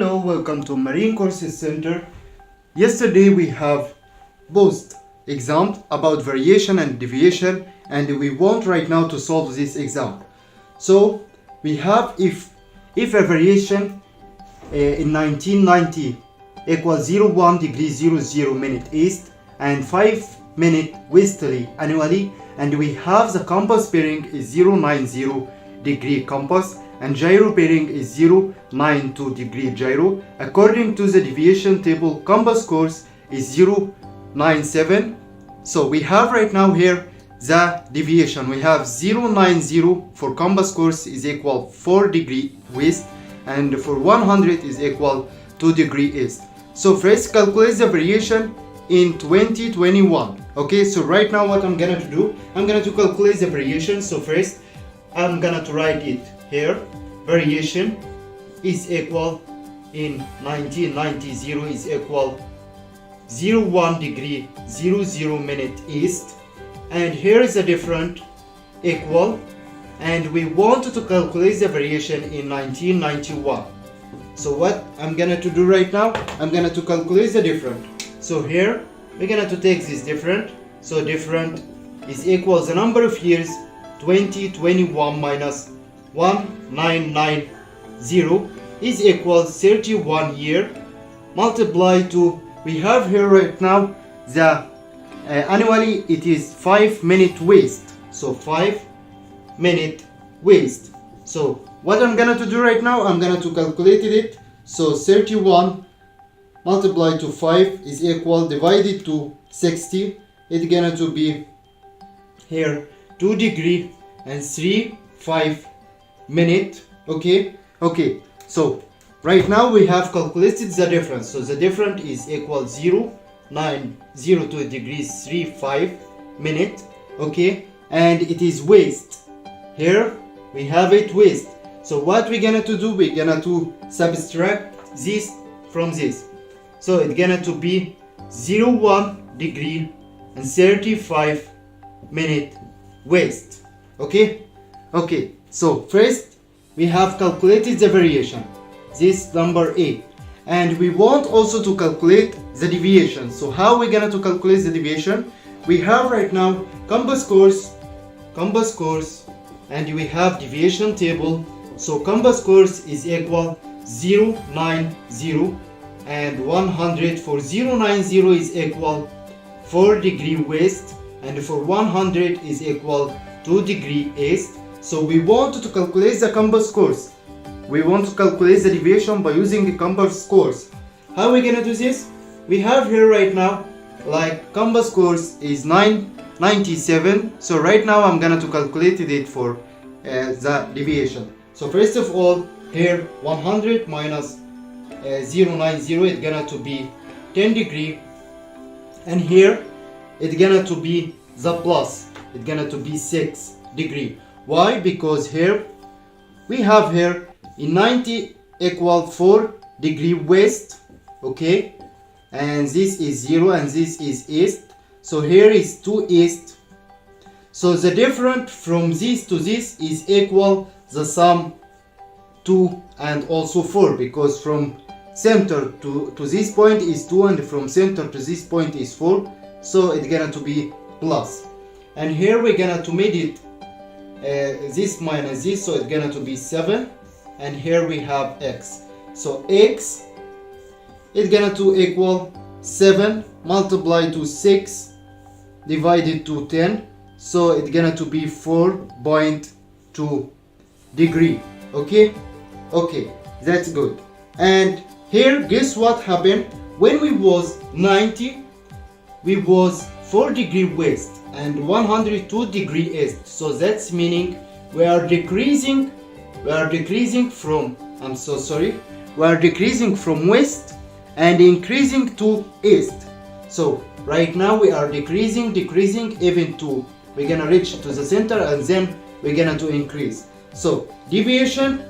Hello, welcome to Marine Courses Center. Yesterday we have both exams about variation and deviation, and we want right now to solve this exam. So we have if a variation in 1990 equals 01 degrees 00 minute east and 5 minute westerly annually, and we have the compass bearing is 090 degree compass and gyro bearing is 092 degree gyro. According to the deviation table, compass course is 097. So we have right now here the deviation. We have 090 for compass course is equal 4 degree west, and for 100 is equal 2 degree east. So first calculate the variation in 2021. Okay, so right now what I'm gonna do, I'm gonna to calculate the variation. So first I'm gonna to write it here. Variation is equal in 1990 is equal 01 degree 00 minute east, and here is a different equal, and we want to calculate the variation in 1991. So what I'm gonna to do right now, I'm gonna to calculate the different. So here we're gonna to take this different. So different is equal the number of years 2021 minus 1990 is equal 31 year multiply to, we have here right now the annually it is 5 minute waste. So 5 minute waste. So what I'm gonna to do right now, I'm gonna to calculate it. So 31 multiplied to 5 is equal divided to 60. It's gonna to be here 2 degree and 5 minute. Okay, so right now we have calculated the difference. So the difference is equal 0.902 degrees 5 minute. Okay, and it is waste. Here we have it waste. So what we're gonna to do, we're gonna to subtract this from this. So it's gonna to be 01 degree and 35 minute waste. Okay, so first we have calculated the variation, this number A, and we want also to calculate the deviation. So how we gonna to calculate the deviation? We have right now compass course, and we have deviation table. So compass course is equal 090 and 100. For 090 is equal 4 degree west, and for 100 is equal 2 degree east. So we want to calculate the compass course. We want to calculate the deviation by using the compass course. How are we gonna do this? We have here right now like compass course is 997. So right now I'm gonna to calculate it for the deviation. So first of all, here 100 minus 090 it's gonna to be 10 degree, and here it's gonna to be the plus, it's gonna to be 6 degree. Why? Because here we have here in 90 equal 4 degree west. Okay, and this is 0 and this is east. So here is 2 east. So the difference from this to this is equal the sum 2 and also 4, because from center to this point is 2 and from center to this point is 4. So it's gonna to be plus, and here we're gonna to make it this minus this, so it's gonna to be 7, and here we have x. So x is gonna to equal 7 multiplied to 6 divided to 10, so it's gonna to be 4.2 degree. Okay, that's good. And here guess what happened when we was 90, we was 4 degree west and 102 degree east. So that's meaning we are decreasing from, I'm so sorry, we are decreasing from west and increasing to east. So right now we are decreasing even to, we're gonna reach to the center and then we're gonna to increase. So deviation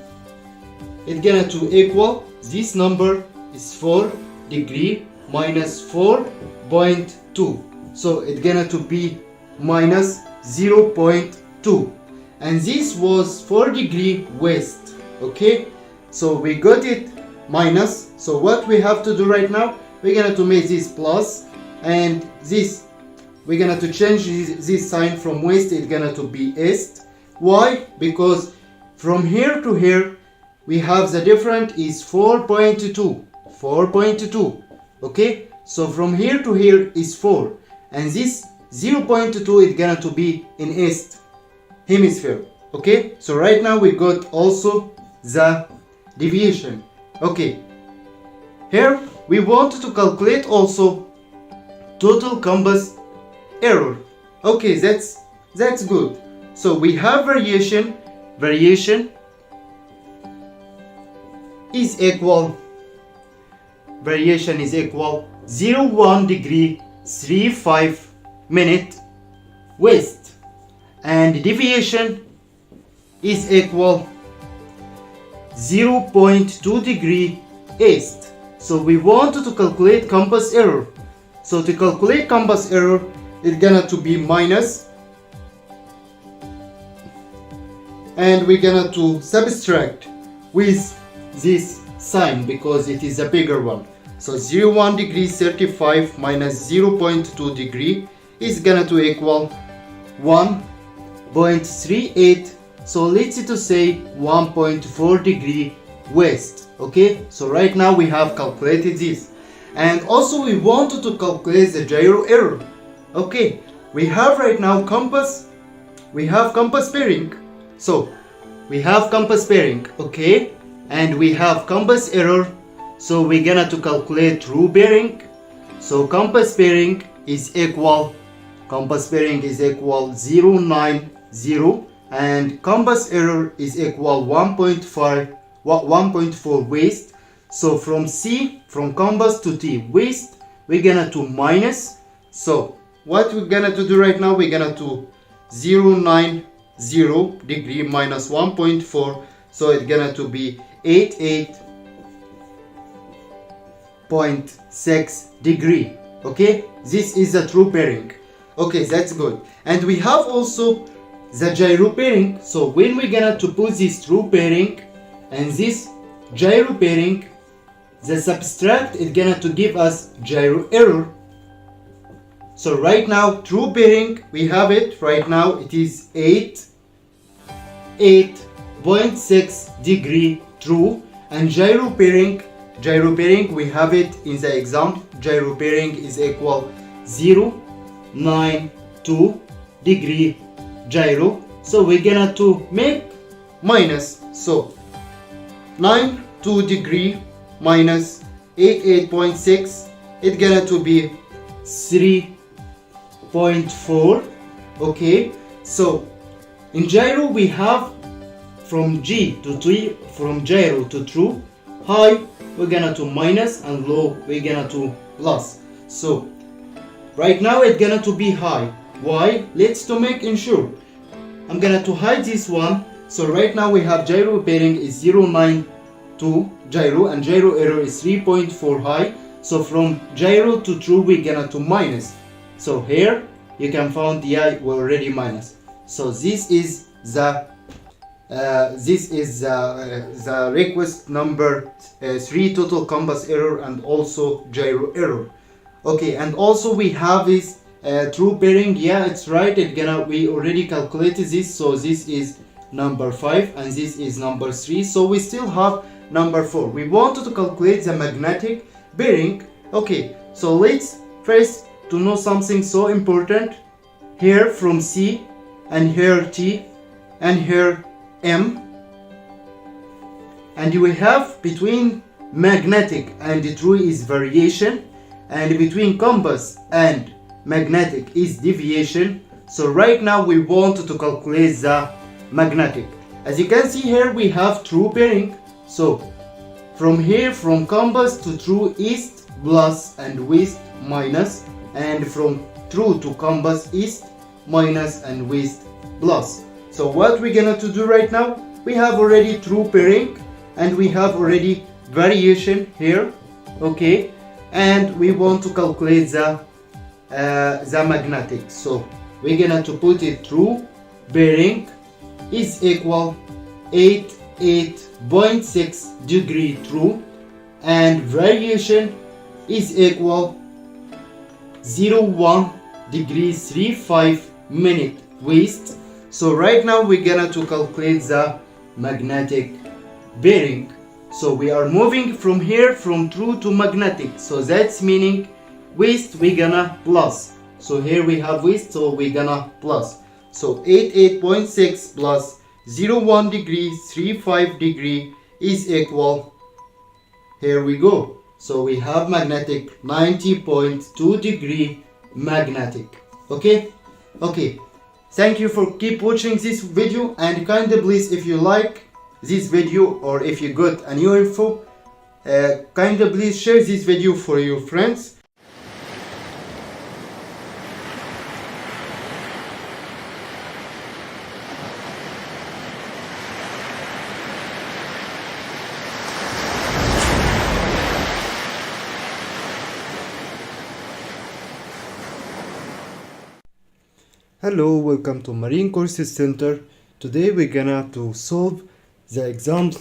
is gonna to equal, this number is 4 degree minus 4.2. So it's gonna to be minus 0.2, and this was 4 degree west. Okay, so we got it minus. So what we have to do right now, we're gonna to make this plus, and this we're gonna to change this sign from west, it's gonna to be east. Why? Because from here to here we have the difference is 4.2. Okay, so from here to here is 4, and this 0.2 is gonna to be in east hemisphere. Okay, so right now we got also the deviation. Okay, here we want to calculate also total compass error. Okay, that's good. So we have variation is equal 0.1 degree 35 minute west, and deviation is equal 0.2 degree east. So we want to calculate compass error. So to calculate compass error, it's gonna to be minus, and we're gonna to subtract with this sign because it is a bigger one. So 0.1 degree 35 minus 0.2 degree is gonna to equal 1.38. So let's to say 1.4 degree west. Okay, so right now we have calculated this, and also we wanted to calculate the gyro error. Okay, we have right now compass, we have compass bearing. So we have compass bearing, okay, and we have compass error. So we're gonna to calculate true bearing. So compass bearing is equal 0.90, and compass error is equal 1.4 west. So from C, from compass to T west, we're gonna to minus. So what we're gonna to do right now, we're gonna to 0.90 degree minus 1.4, so it's gonna to be 88.6 degree. Okay, this is the true bearing. Okay, that's good. And we have also the gyro bearing. So when we're gonna to put this true bearing and this gyro bearing, the subtract is gonna to give us gyro error. So right now true bearing, we have it right now, it is 8.6 degree true, and gyro bearing we have it in the example, gyro bearing is equal 0.92 degree gyro. So we're gonna to make minus, so 92 degree minus 88.6, it's gonna to be 3.4. okay, so in gyro we have from G to T, from gyro to true, high we're gonna to minus, and low we're gonna to plus. So right now it's gonna to be high. Why? Let's to make sure. I'm gonna to hide this one. So right now we have gyro bearing is 0.92 gyro, and gyro error is 3.4 high. So from gyro to true we're gonna to minus. So here you can find the I we're already minus. So this is the request number 3, total compass error and also gyro error. Okay, and also we have this true bearing. Yeah, it's right, we already calculated this. So this is number 5 and this is number 3. So we still have number 4. We wanted to calculate the magnetic bearing. Okay, so let's first to know something so important. Here from C, and here T, and here M, and we have between magnetic and true is variation, and between compass and magnetic is deviation. So right now we want to calculate the magnetic. As you can see here we have true bearing. So from here, from compass to true, east plus and west minus, and from true to compass, east minus and west plus. So what we're gonna to do right now, we have already true bearing and we have already variation here, okay, and we want to calculate the magnetic. So we're gonna to put it true bearing is equal 88.6 degree true, and variation is equal 01 degrees 35 minute west. So right now we're gonna to calculate the magnetic bearing. So we are moving from here from true to magnetic, so that's meaning west we gonna plus. So here we have west, so we gonna plus. So 88.6 plus 01 degree 35 degree is equal, here we go. So we have magnetic 90.2 degree magnetic. Okay. Thank you for keep watching this video, and kindly please, if you like this video or if you got a new info, kindly please share this video for your friends. Hello, welcome to Marine Courses Center. Today we're gonna to solve the exam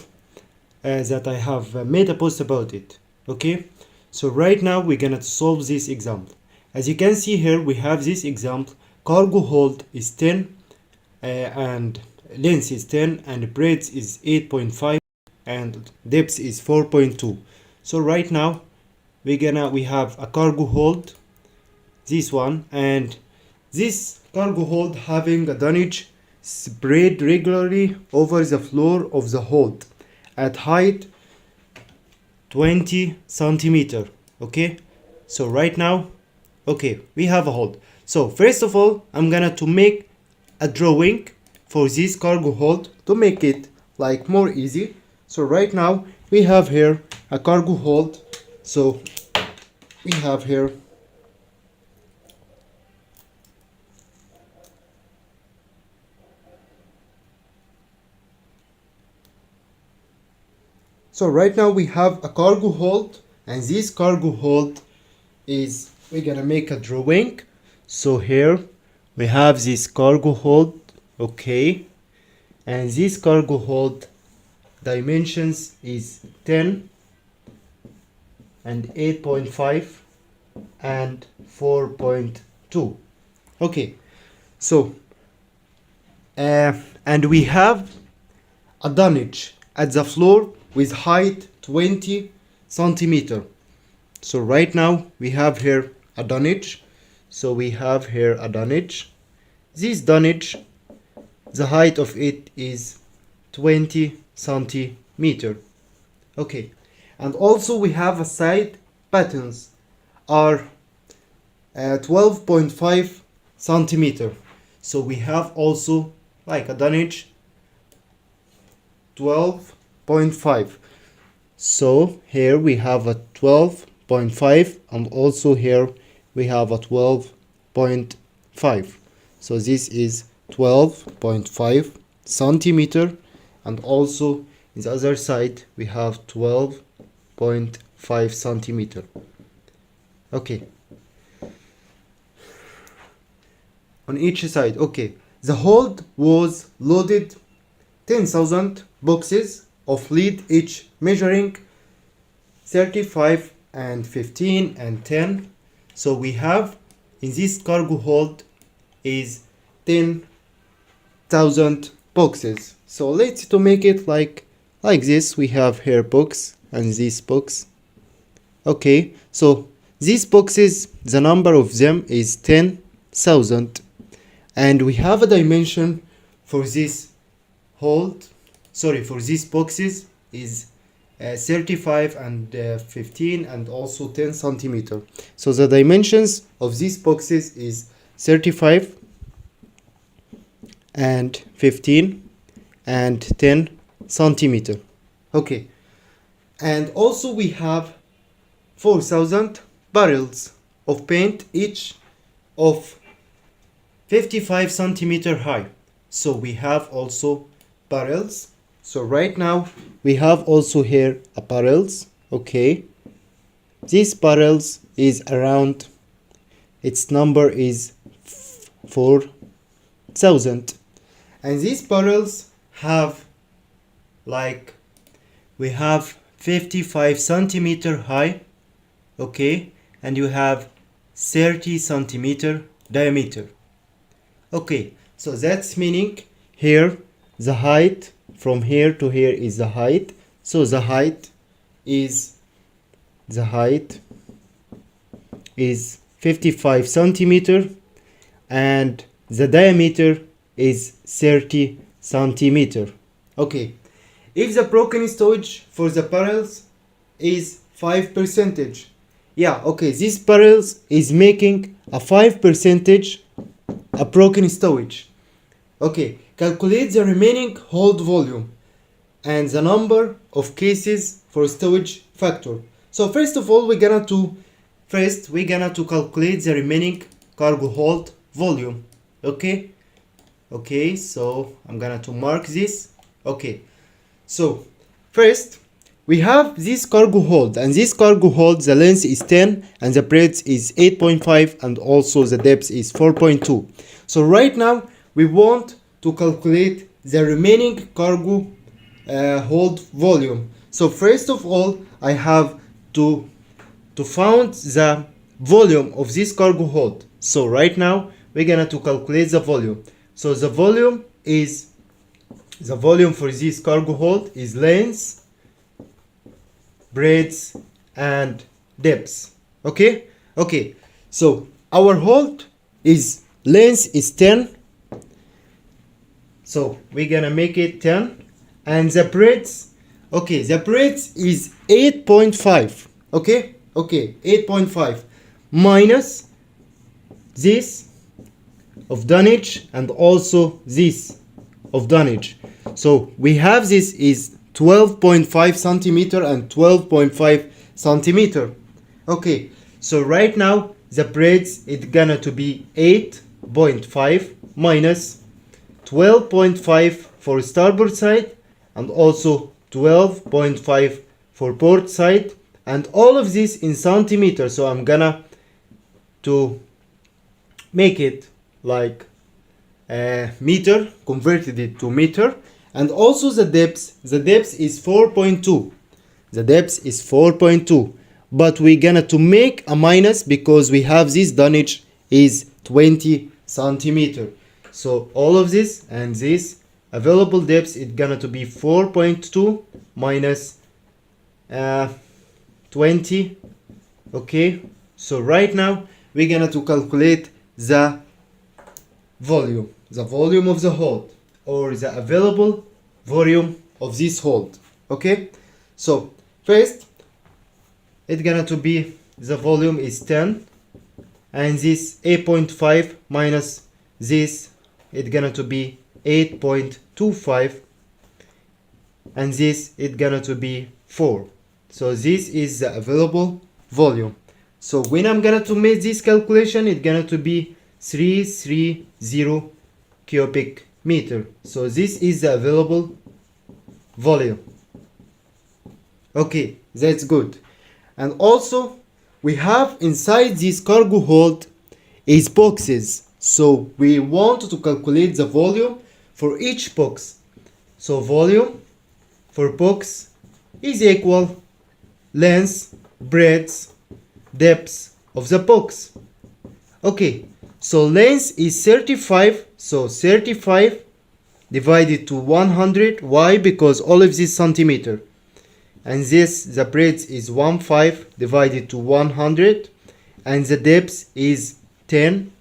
that I have made a post about it. Okay, so right now we're gonna solve this example. As you can see here, we have this example. Cargo hold is 10 and length is 10 and breadth is 8.5 and depth is 4.2. So right now we have a cargo hold, this one, and this cargo hold having a dunnage spread regularly over the floor of the hold at height 20 centimeter. Okay, so right now, okay, we have a hold. So first of all, I'm gonna to make a drawing for this cargo hold to make it like more easy. So right now we have here a cargo hold. So we have here So right now we have a cargo hold, and this cargo hold is, we're gonna make a drawing. So here we have this cargo hold, okay, and this cargo hold dimensions is 10 and 8.5 and 4.2. Okay, so and we have a dunnage at the floor with height 20 centimeter. So right now we have here a dunnage. So we have here a dunnage. This dunnage, the height of it is 20 centimeter. Okay, and also we have a side patterns are 12.5 centimeter. So we have also like a dunnage 12.5. So here we have a 12.5 and also here we have a 12.5. So this is 12.5 centimeter, and also in the other side we have 12.5 centimeter. Okay, on each side. Okay, the hold was loaded 10,000 boxes of lead, each measuring 35 and 15 and 10. So we have in this cargo hold is 10,000 boxes. So let's to make it like this. We have here box and this box. Okay, so these boxes, the number of them is 10,000, and we have a dimension for this hold, sorry, for these boxes is 35 and 15 and also 10 centimeter. So the dimensions of these boxes is 35 and 15 and 10 centimeter. Okay, and also we have 4,000 barrels of paint, each of 55 centimeter high. So we have also barrels. So right now we have also here a barrels. Okay, these barrels is around, its number is 4,000, and these barrels have like, we have 55 centimeter high, okay, and you have 30 centimeter diameter. Okay, so that's meaning here the height from here to here is the height. So the height is 55 centimeter and the diameter is 30 centimeter. Okay, if the broken stowage for the barrels is 5%, yeah, okay, this barrels is making a 5% a broken stowage. Okay, calculate the remaining hold volume and the number of cases for stowage factor. So first of all, we're gonna to calculate the remaining cargo hold volume. Okay, so I'm gonna to mark this. Okay, so first we have this cargo hold, and this cargo hold, the length is 10 and the breadth is 8.5 and also the depth is 4.2. So right now we want to calculate the remaining cargo hold volume. So first of all, I have to find the volume of this cargo hold. So right now we're gonna to calculate the volume. So the volume for this cargo hold is length, breadth and depth. Okay, so our hold is length is 10, so we're gonna make it 10, and the breadth, okay, the breadth is 8.5. okay, 8.5 minus this of dunnage and also this of dunnage. So we have this is 12.5 centimeter and 12.5 centimeter. Okay, so right now the breadth is gonna to be 8.5 minus 12.5 for starboard side and also 12.5 for port side, and all of this in centimeter. So I'm gonna to make it like meter, converted it to meter. And also the depth is 4.2. The depth is 4.2, but we're gonna to make a minus because we have this dunnage is 20 centimeter. So all of this and this available depth is gonna to be 4.2 minus 20. Okay, so right now we're gonna to calculate the volume of the hold, or the available volume of this hold. Okay, so first it's gonna to be the volume is 10, and this 8.5 minus this, it's gonna to be 8.25, and this is gonna to be 4. So this is the available volume. So when I'm gonna to make this calculation, it's gonna to be 330 cubic meter. So this is the available volume. Okay, that's good. And also we have inside this cargo hold is boxes. So we want to calculate the volume for each box. So volume for box is equal length, breadth, depth of the box. Okay, so length is 35. So 35 divided to 100. Why? Because all of this centimeter. And this, the breadth is 15 divided to 100. And the depth is 10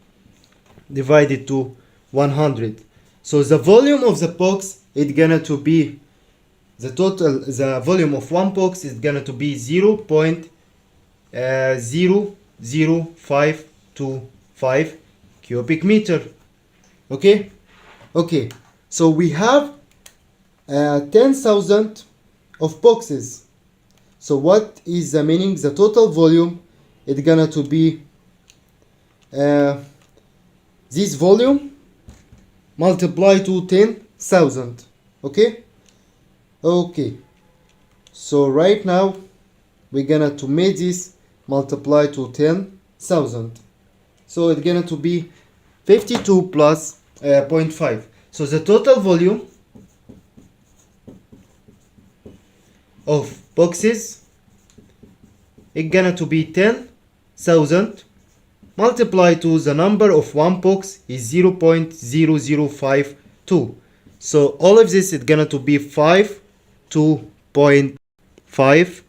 divided to 100. So the volume of the box is gonna to be the volume of one box is gonna to be 0.00525 cubic meter. Okay, so we have 10,000 of boxes. So what is the meaning? The total volume is gonna to be this volume multiply to 10,000. Okay, so right now we're gonna to make this multiply to 10,000. So it's gonna to be 52 plus 0.5. So the total volume of boxes, it's gonna to be 10,000 multiplied to the number of one box is 0.0052. So all of this is gonna to be 2.5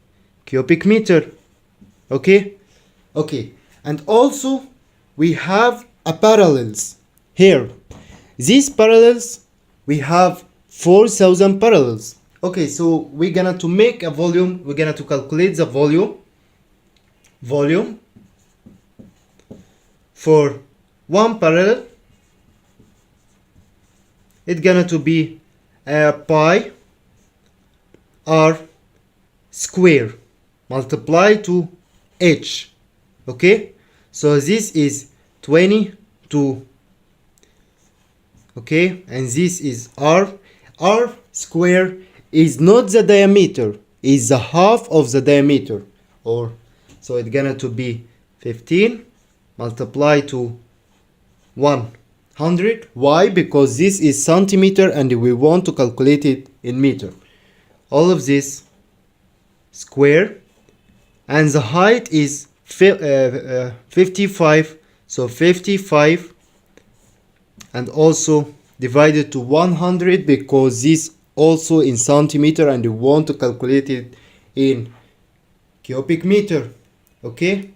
cubic meter. Okay, and also we have a parallels here. These parallels, we have 4,000 parallels. Okay, so we're gonna to make a volume, we're gonna to calculate the volume for one parallel. It's gonna to be pi r square multiplied to h. Okay, so this is 22. Okay, and this is r square is not the diameter, is the half of the diameter, or so it's gonna to be 15 multiplied to 100. Why? Because this is centimeter and we want to calculate it in meter. All of this square, and the height is 55, so 55, and also divided to 100 because this also in centimeter and we want to calculate it in cubic meter. Okay,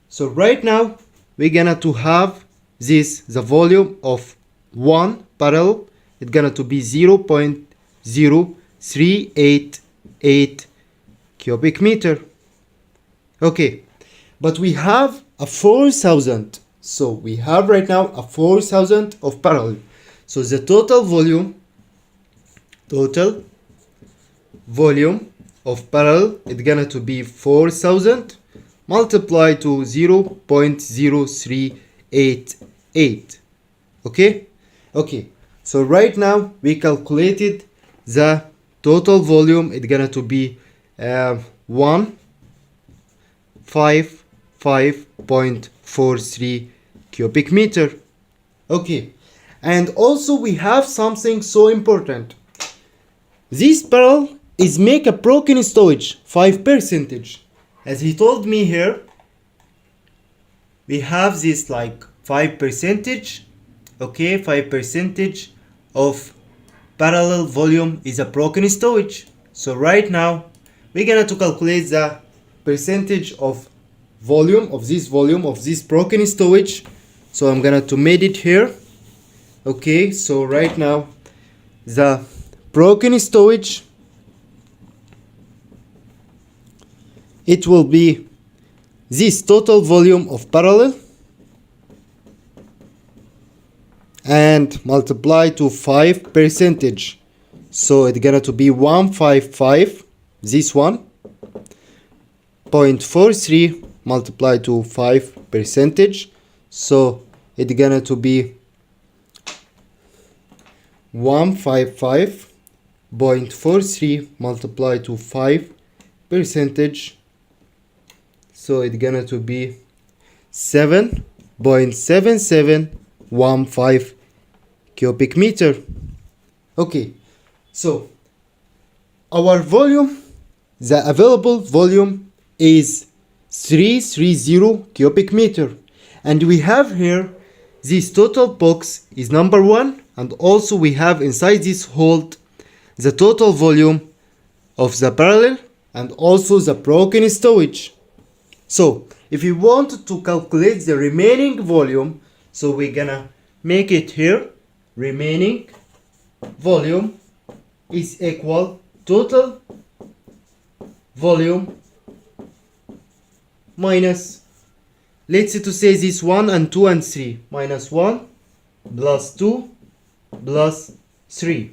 so right now we're gonna to have this, the volume of one parallel, it's gonna to be 0.0388 cubic meter. Okay, but we have a 4,000, so we have right now a 4,000 of parallel. So the total volume of parallel is gonna to be 4,000 multiplied to 0.0388. Okay, so right now we calculated the total volume. It's gonna to be 155.43 cubic meter. Okay, and also we have something so important. This parallel is make a broken stowage 5%. As he told me here, we have this like 5%. Okay, 5% of parallel volume is a broken stowage. So right now we're gonna to calculate the percentage of volume of this broken stowage. So I'm gonna to made it here. Okay, so right now the broken stowage, it will be this total volume of parallel and multiply to 5%. So it's gonna to be 155, this 1.43 multiplied to 5%. So it's gonna to be 155.43 multiplied to 5%. So it's gonna to be 7.7715 cubic meter. Okay, so our volume, the available volume is 330 cubic meter, and we have here this total box is number one, and also we have inside this hold the total volume of the parallel and also the broken stowage. So if we want to calculate the remaining volume, so we're gonna make it here. Remaining volume is equal total volume minus, let's say to say this 1 and 2 and 3, minus 1 plus 2 plus 3.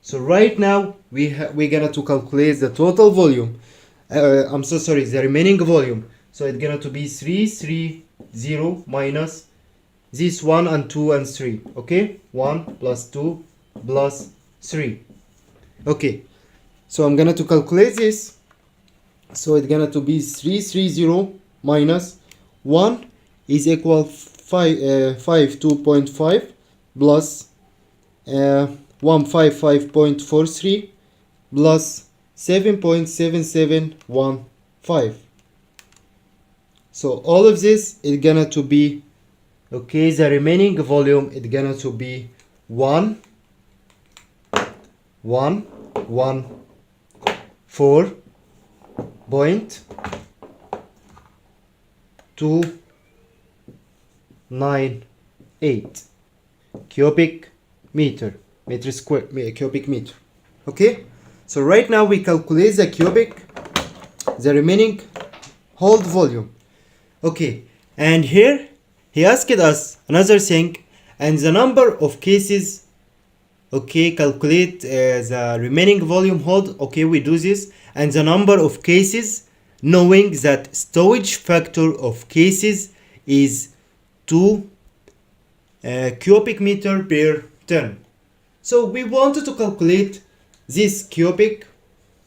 So right now we're gonna to calculate the total volume. The remaining volume. So it's gonna to be 330 minus this 1 and 2 and 3. Okay, 1 plus 2 plus 3. Okay, so I'm gonna to calculate this. So it's gonna to be 330 minus 1 is equal 2.5 plus 155.43 plus 7.7715. So all of this is gonna to be, okay, the remaining volume is gonna to be 114.298 cubic meter, cubic meter. Okay, so right now we calculate the remaining hold volume. Okay, and here he asked us another thing, and the number of cases. Okay, calculate the remaining volume hold. Okay, we do this, and the number of cases, knowing that storage factor of cases is 2 cubic meter per ton. So we wanted to calculate this cubic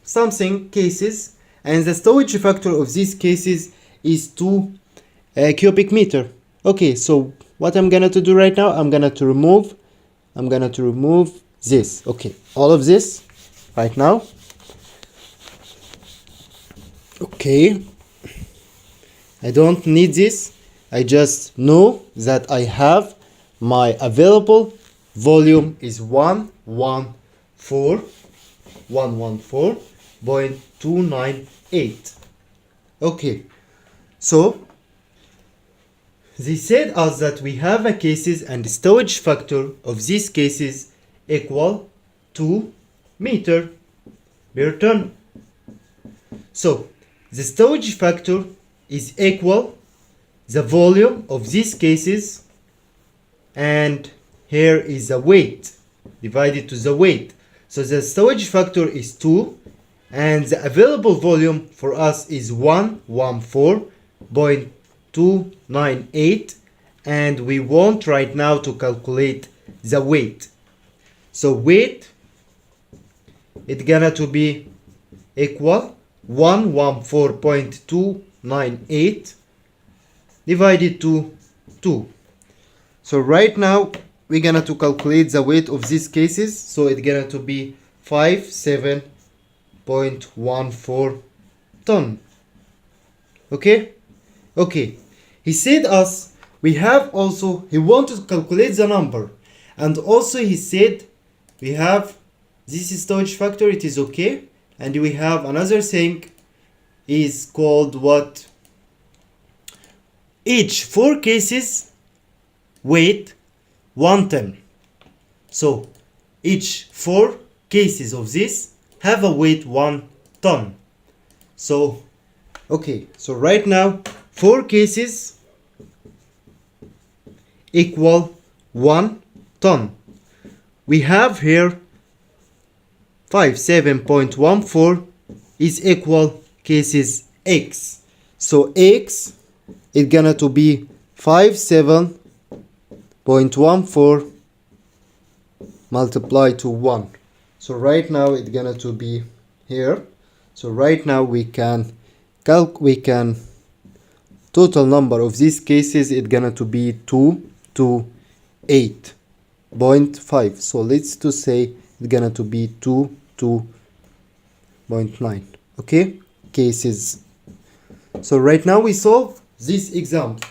something cases, and the storage factor of these cases is 2 cubic meter. Okay, so what I'm gonna to do right now, I'm gonna to remove this. Okay, all of this right now. Okay, I don't need this. I just know that I have my available volume is 114.298. Okay, so they said us that we have a cases and the storage factor of these cases equal 2 meter per ton. So the storage factor is equal the volume of these cases, and here is the weight divided to the weight. So the storage factor is 2, and the available volume for us is 114.298, and we want right now to calculate the weight. So weight, it's gonna to be equal 114.298 divided to 2. So right now we're gonna to calculate the weight of these cases. So it's gonna to be 57.14 ton. Okay, he said us we have also, he wanted to calculate the number, and also he said we have this storage factor, it is okay, and we have another thing is called what, each 4 cases weight 1 ton. So each 4 cases of this have a weight 1 ton. So okay, so right now 4 cases equal 1 ton. We have here 57.14 is equal cases X. So X is gonna to be 57.14 multiplied to 1. So right now it's gonna to be here. So right now we can total number of these cases it's gonna to be 228.5. So let's to say it's gonna to be 2.9. Okay, cases. So right now we solve this example,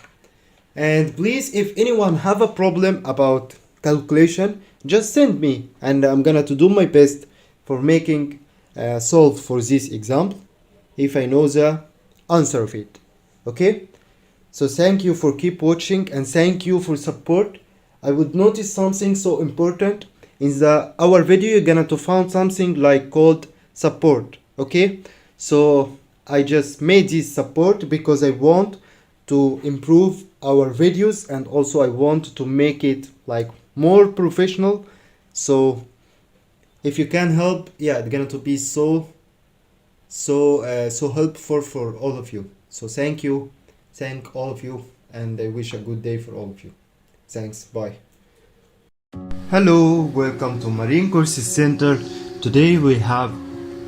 and please, if anyone have a problem about calculation, just send me, and I'm gonna to do my best for making solve for this example if I know the answer of it. Okay, so thank you for keep watching, and thank you for support. I would notice something so important in our video. You're gonna to find something like called support. Okay, so I just made this support because I want to improve our videos, and also I want to make it like more professional. So if you can help, yeah, it's gonna to be so helpful for all of you. So thank you, thank all of you, and I wish a good day for all of you. Thanks, bye. Hello, welcome to Marine Courses Center. Today we have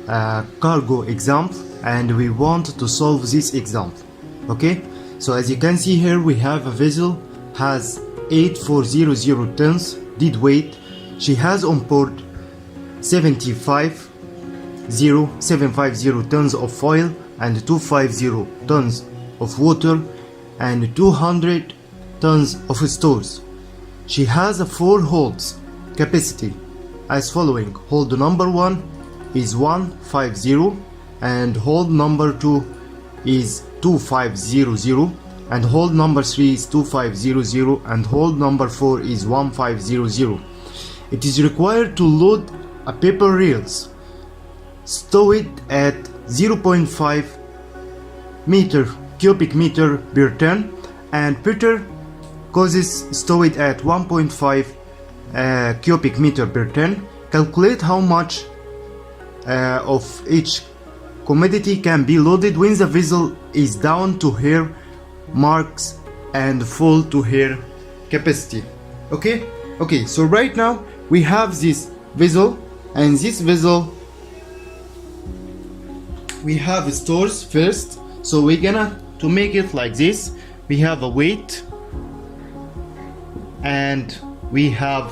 a cargo example, and we want to solve this example. Okay, so as you can see here, we have a vessel has 8400 tons dead weight. She has on board 75 750 tons of foil and 250 tons of water and 200 tons of stores. She has a 4 holds capacity as following. Hold number 1 is 150 and hold number 2 is 2500 and hold number 3 is 2500 and hold number 4 is 1500. It is required to load a paper reels stowed at 0.5 cubic meter per ton and Peter causes stowed at 1.5 cubic meter per ton. Calculate how much of each commodity can be loaded when the vessel is down to her marks and full to her capacity. Okay, so right now we have this vessel, and this vessel we have stores first. So we're gonna to make it like this. We have a weight and we have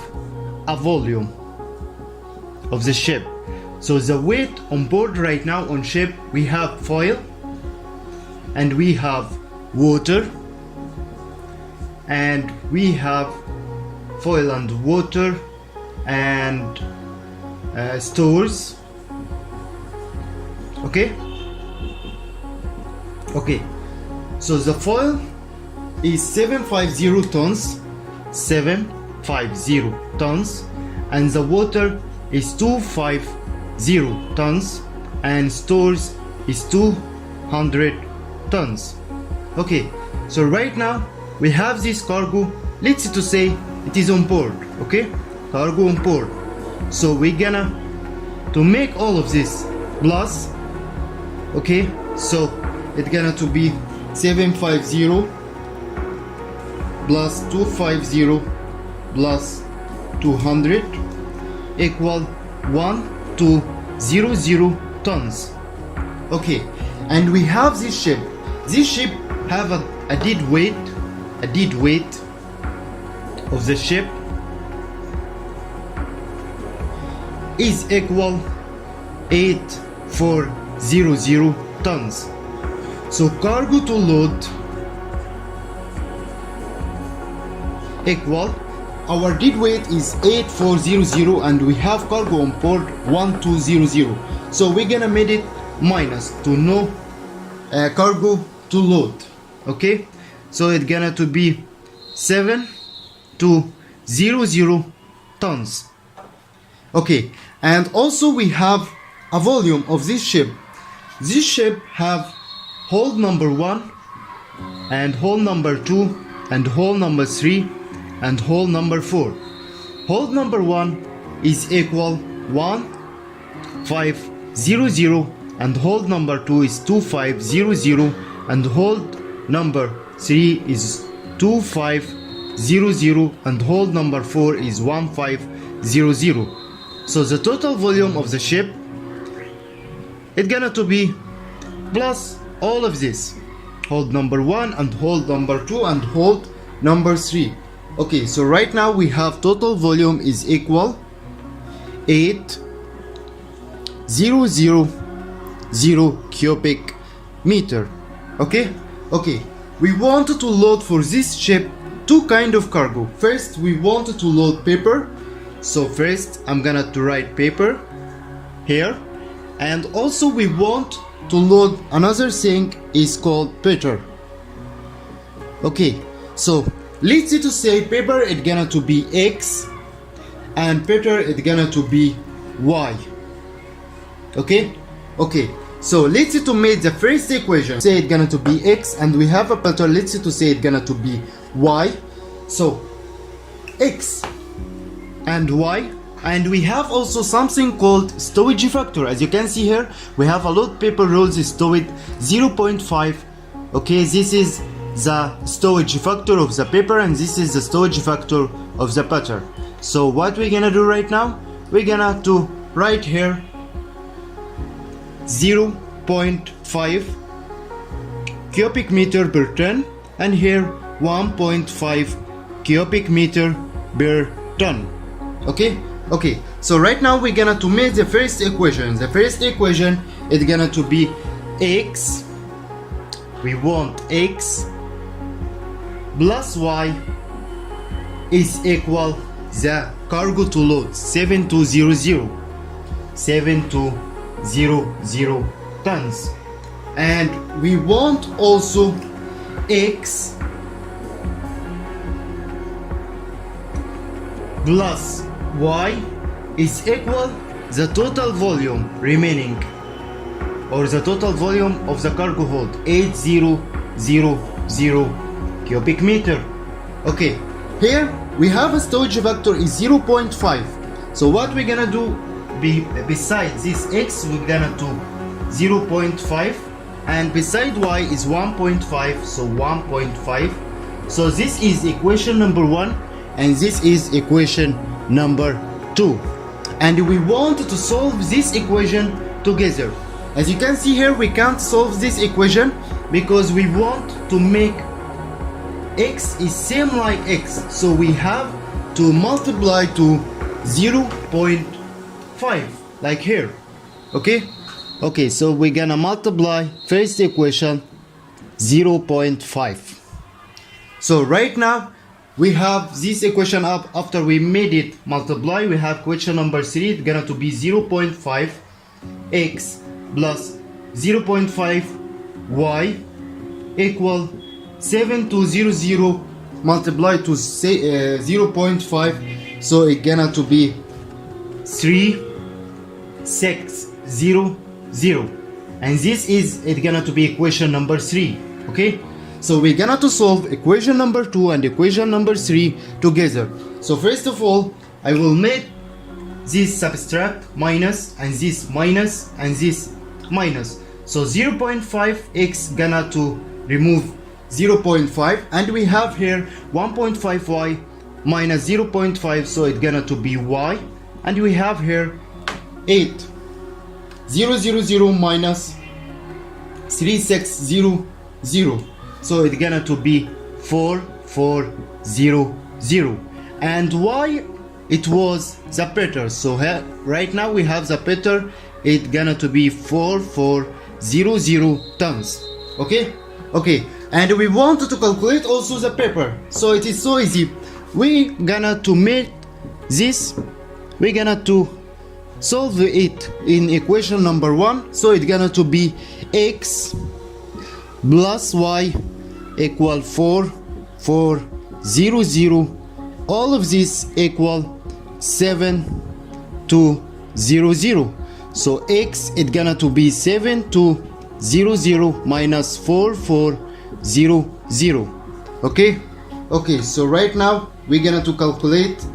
a volume of the ship. So the weight on board right now on ship, we have foil and we have water and we have foil and water and stores. Okay, so the foil is 750 tons and the water is 250 tons and stores is 200 tons. Okay, so right now we have this cargo. Let's to say it is on board. Okay, cargo on board. So we're gonna to make all of this plus. Okay, so it's gonna to be 750 plus 250 plus 200 equal 1200 tons. Okay, and we have this ship. This ship have a dead weight of the ship is equal 8400 tons. So cargo to load equal, our dead weight is 8400 and we have cargo on board 1200. So we're gonna make it minus to know cargo to load. Okay, so it's gonna to be 7200 tons. Okay, and also we have a volume of this ship. This ship have hold number 1 and hold number 2 and hold number 3 and hold number 4. Hold number 1 is equal 1500 and hold number 2 is 2500 and hold number 3 is 2500 and hold number 4 is 1500. So the total volume of the ship it's gonna to be plus all of this, hold number 1 and hold number 2 and hold number 3. Okay, so right now we have total volume is equal 8000 cubic meter. Okay, we wanted to load for this ship two kind of cargo. First we wanted to load paper, so first I'm gonna to write paper here, and also we want to load another thing is called paper. Okay, so let's see to say paper it's gonna to be X and paper it's gonna to be Y. Okay, so let's see to make the first equation. Say it's gonna to be X and we have a pattern. Let's see to say it's gonna to be Y. So X and Y, and we have also something called stowage factor. As you can see here, we have a lot of paper rolls stowed 0.5. Okay, this is the stowage factor of the paper and this is the stowage factor of the pattern. So what we're gonna do right now, we're gonna to write here 0.5 cubic meter per ton and here 1.5 cubic meter per ton. Okay, Okay, so right now we're gonna to make the first equation. The first equation is gonna to be x. We want x plus y is equal the cargo to load 7200 tons, and we want also x plus y is equal the total volume remaining, or the total volume of the cargo hold 8000 cubic meter. Okay, here we have a storage factor is 0.5. So what we're gonna do besides this x, we're gonna do 0.5, and beside y is 1.5, so 1.5. So this is equation number 1, and this is equation number 2, and we want to solve this equation together. As you can see here, we can't solve this equation because we want to make x is same like x, so we have to multiply to 0.5 like here. Okay, so we're gonna multiply first equation 0.5. So right now we have this equation up. After we made it multiply, we have equation number 3. It's gonna to be 0.5 x plus 0.5 y equal 7200 multiplied to 0.5, so it's gonna to be 3600, and this is it gonna to be equation number 3. Okay, so we're gonna to solve equation number 2 and equation number 3 together. So first of all, I will make this subtract minus, and this minus, and this minus. So 0.5x gonna to remove 0.5, and we have here 1.5y minus 0.5, so it's gonna to be y, and we have here 8000 minus 3600, so it's gonna to be 4400, and y it was the peter, so here right now we have the peter, it's gonna to be 4400 tons. Okay, and we want to calculate also the paper, so it is so easy. We gonna to make this, we gonna to solve it in equation number 1, so it's gonna to be x plus y equal 4400, all of this equal 7200. So x it's gonna to be 7200 minus 4400. Okay, so right now we're gonna to calculate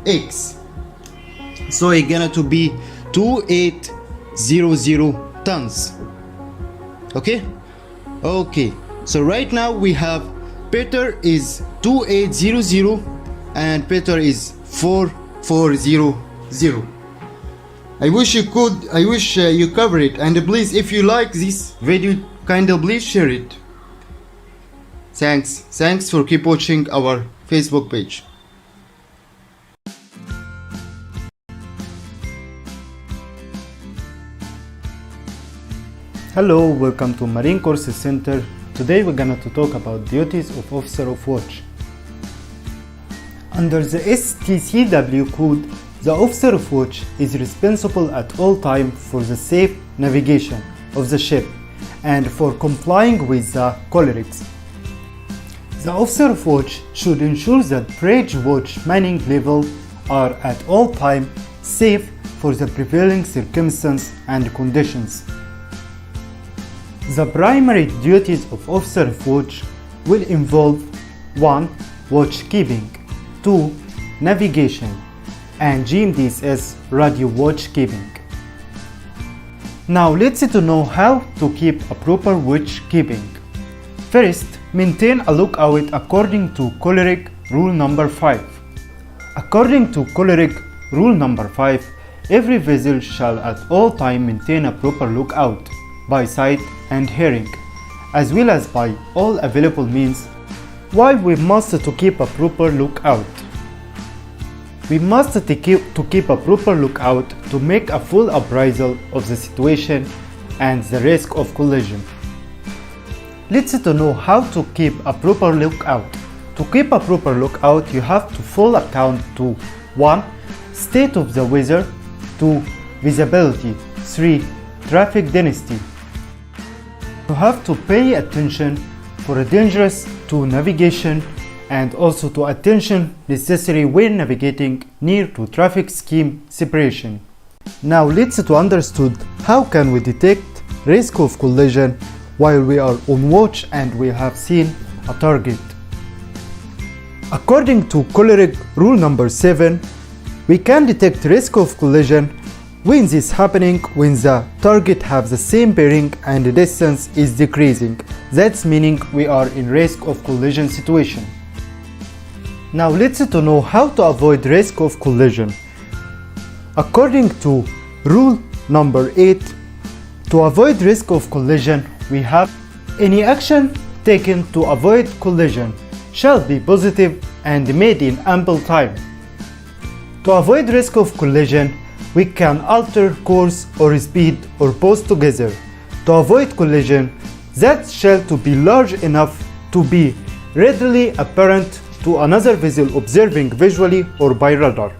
x, so it's gonna to be 2800 tons. Okay, so right now we have peter is 2800 and peter is 4400. I wish you cover it, and please, if you like this video, kindly please share it. Thanks for keep watching our Facebook page. Hello, welcome to Marine Courses Center. Today we're gonna to talk about duties of officer of watch. Under the STCW code, the officer of watch is responsible at all times for the safe navigation of the ship and for complying with the COLREGs. The officer of watch should ensure that bridge watch manning levels are at all times safe for the prevailing circumstances and conditions. The primary duties of officer of watch will involve 1. Watch keeping, 2. Navigation, and GMDSS radio watch keeping. Now let's know how to keep a proper watch keeping. First, maintain a lookout according to COLREG rule number 5. According to COLREG rule number 5, every vessel shall at all times maintain a proper lookout by sight and hearing, as well as by all available means. Why we must to keep a proper lookout? We must keep a proper lookout to make a full appraisal of the situation and the risk of collision. Let's know how to keep a proper lookout. To keep a proper lookout, you have to full account to 1. State of the weather, 2. Visibility, 3. Traffic density. You have to pay attention for dangerous to navigation and also to attention necessary when navigating near to traffic scheme separation. Now let's to understand how can we detect risk of collision while we are on watch and we have seen a target. According to COLREG rule number 7, we can detect risk of collision when this is happening when the target have the same bearing and the distance is decreasing. That's meaning we are in risk of collision situation. Now let's to know how to avoid risk of collision. According to rule number 8, to avoid risk of collision, we have any action taken to avoid collision shall be positive and made in ample time. To avoid risk of collision, we can alter course or speed or both together. To avoid collision, that shall to be large enough to be readily apparent to another vessel observing visually or by radar.